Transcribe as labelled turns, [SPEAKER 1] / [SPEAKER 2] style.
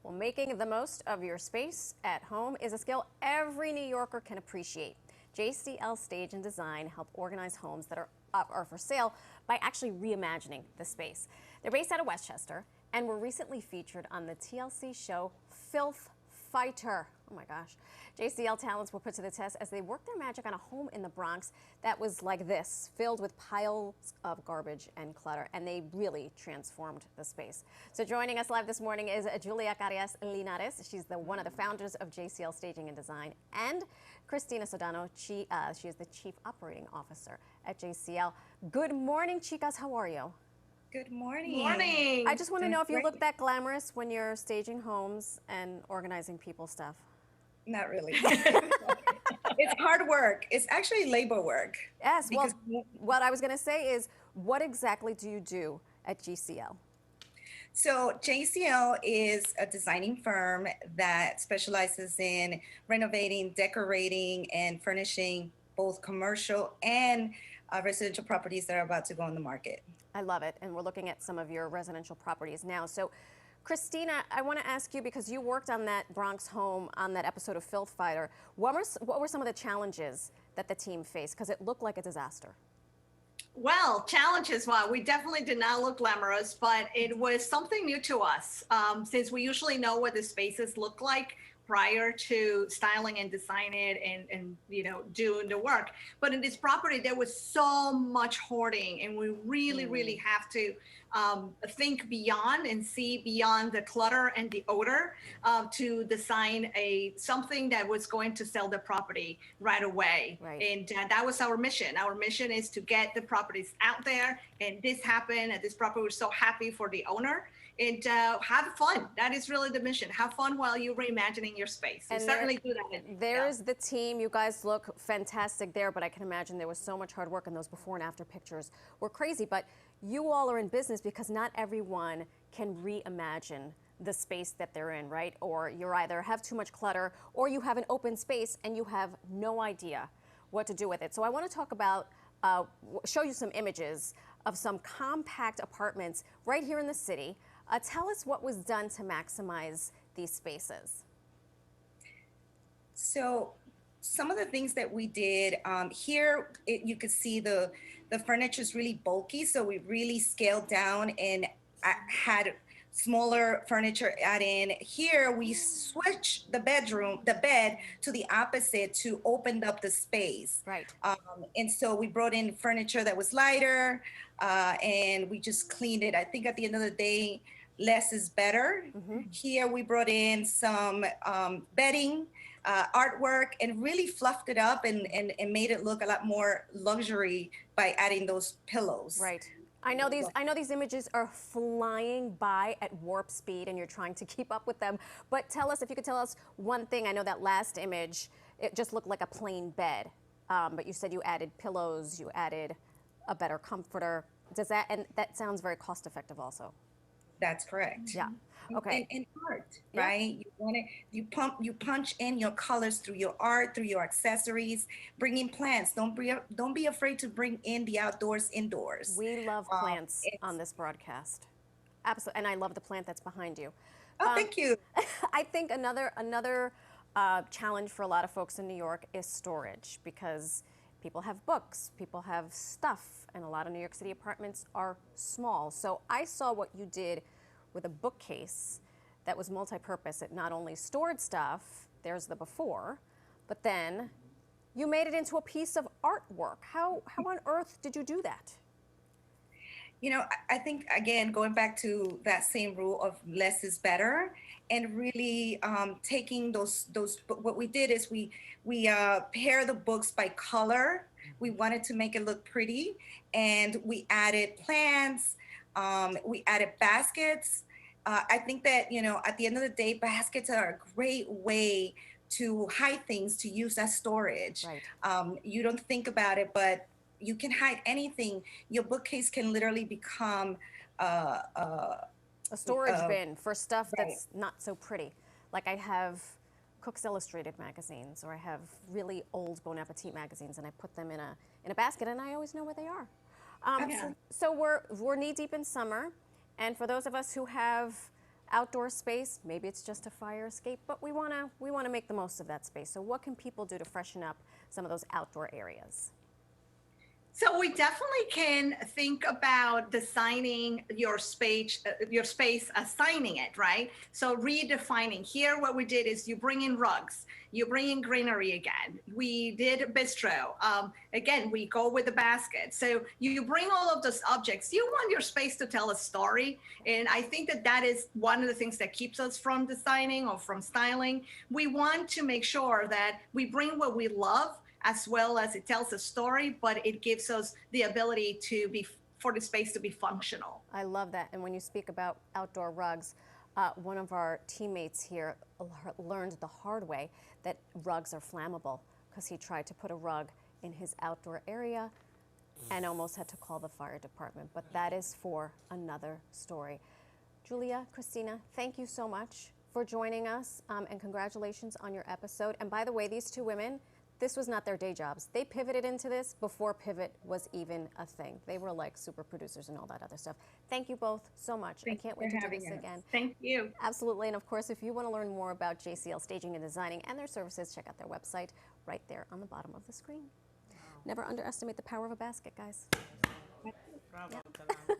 [SPEAKER 1] Well, making the most of your space at home is a skill every New Yorker can appreciate. JCL Staging Design help organize homes that are up or for sale by actually reimagining the space. They're based out of Westchester and were recently featured on the TLC show Filth Fighter. Oh my gosh. JCL talents were put to the test as they worked their magic on a home in the Bronx that was like this, filled with piles of garbage and clutter, and they really transformed the space. So joining us live this morning is Julia Carias-Linares. She's one of the founders of JCL Staging and Design, and Christina Soddano. She is the Chief Operating Officer at JCL. Good morning, chicas. How are you?
[SPEAKER 2] Good morning.
[SPEAKER 3] Morning.
[SPEAKER 1] I just want to know if you look that glamorous when you're staging homes and organizing people's stuff.
[SPEAKER 2] Not really. It's hard work. It's actually labor work.
[SPEAKER 1] Yes, well, what I was going to say is, what exactly do you do at JCL?
[SPEAKER 2] So JCL is a designing firm that specializes in renovating, decorating, and furnishing both commercial and residential properties that are about to go on the market.
[SPEAKER 1] I love it, and we're looking at some of your residential properties now. So, Christina, I want to ask you, because you worked on that Bronx home on that episode of Filth Fighter, what were some of the challenges that the team faced? Because it looked like a disaster.
[SPEAKER 3] Well, challenges, well, we definitely did not look glamorous, but it was something new to us. Since we usually know what the spaces look like prior to styling and designing it and doing the work. But in this property, there was so much hoarding, and we really have to think beyond and see beyond the clutter and the odor to design something that was going to sell the property right away.
[SPEAKER 1] Right.
[SPEAKER 3] And that was our mission. Our mission is to get the properties out there, and this happened at this property. We're so happy for the owner. And have fun. That is really the mission. Have fun while you're reimagining your space. And certainly do that.
[SPEAKER 1] There's the team. You guys look fantastic there, but I can imagine there was so much hard work, and those before and after pictures were crazy. But you all are in business because not everyone can reimagine the space that they're in, right? Or you either have too much clutter, or you have an open space and you have no idea what to do with it. So I want to talk about, show you some images of some compact apartments right here in the city. Tell us what was done to maximize these spaces.
[SPEAKER 2] So some of the things that we did here, you could see the furniture is really bulky. So we really scaled down and had smaller furniture add in. Here we switched the bed to the opposite to open up the space.
[SPEAKER 1] Right.
[SPEAKER 2] And so we brought in furniture that was lighter and we just cleaned it. I think at the end of the day, less is better. Here we brought in some bedding, artwork, and really fluffed it up and made it look a lot more luxury by adding those pillows.
[SPEAKER 1] Right. I know these images are flying by at warp speed, and you're trying to keep up with them. But tell us, if you could tell us one thing. I know that last image, it just looked like a plain bed, but you said you added pillows, you added a better comforter. And that sounds very cost effective also.
[SPEAKER 2] That's correct.
[SPEAKER 1] Yeah. Okay.
[SPEAKER 2] And art, right? You punch in your colors through your art, through your accessories. Bring in plants. Don't be afraid to bring in the outdoors indoors.
[SPEAKER 1] We love plants on this broadcast. Absolutely, and I love the plant that's behind you.
[SPEAKER 2] Oh, thank you.
[SPEAKER 1] I think another challenge for a lot of folks in New York is storage, because people have books, people have stuff, and a lot of New York City apartments are small. So I saw what you did with a bookcase that was multi-purpose. It not only stored stuff, there's the before, but then you made it into a piece of artwork. How on earth did you do that?
[SPEAKER 2] You know, I think, again, going back to that same rule of less is better, and really taking those, what we did is we pair the books by color. We wanted to make it look pretty, and we added plants, we added baskets. I think that, at the end of the day, baskets are a great way to hide things, to use as storage.
[SPEAKER 1] Right.
[SPEAKER 2] You don't think about it, but you can hide anything. Your bookcase can literally become
[SPEAKER 1] a storage bin for stuff that's not so pretty. Like I have Cook's Illustrated magazines, or I have really old Bon Appetit magazines, and I put them in a basket, and I always know where they are. So we're knee deep in summer, and for those of us who have outdoor space, maybe it's just a fire escape, but we want to make the most of that space. So what can people do to freshen up some of those outdoor areas?
[SPEAKER 3] So we definitely can think about designing your space, assigning it, right? So redefining. Here, what we did is you bring in rugs, you bring in greenery again. We did bistro. Again, we go with the basket. So you bring all of those objects. You want your space to tell a story. And I think that that is one of the things that keeps us from designing or from styling. We want to make sure that we bring what we love, as well as it tells a story, but it gives us the ability for the space to be functional.
[SPEAKER 1] I love that. And when you speak about outdoor rugs, one of our teammates here learned the hard way that rugs are flammable, because he tried to put a rug in his outdoor area and almost had to call the fire department. But that is for another story. Julia, Christina, thank you so much for joining us, and congratulations on your episode. And by the way, these two women, this was not their day jobs. They pivoted into this before pivot was even a thing. They were like super producers and all that other stuff. Thank you both so much. I can't wait to do this again.
[SPEAKER 3] Thank you.
[SPEAKER 1] Absolutely. And of course, if you want to learn more about JCL Staging and Designing and their services, check out their website right there on the bottom of the screen. Never underestimate the power of a basket, guys.
[SPEAKER 4] Bravo.
[SPEAKER 1] Yep.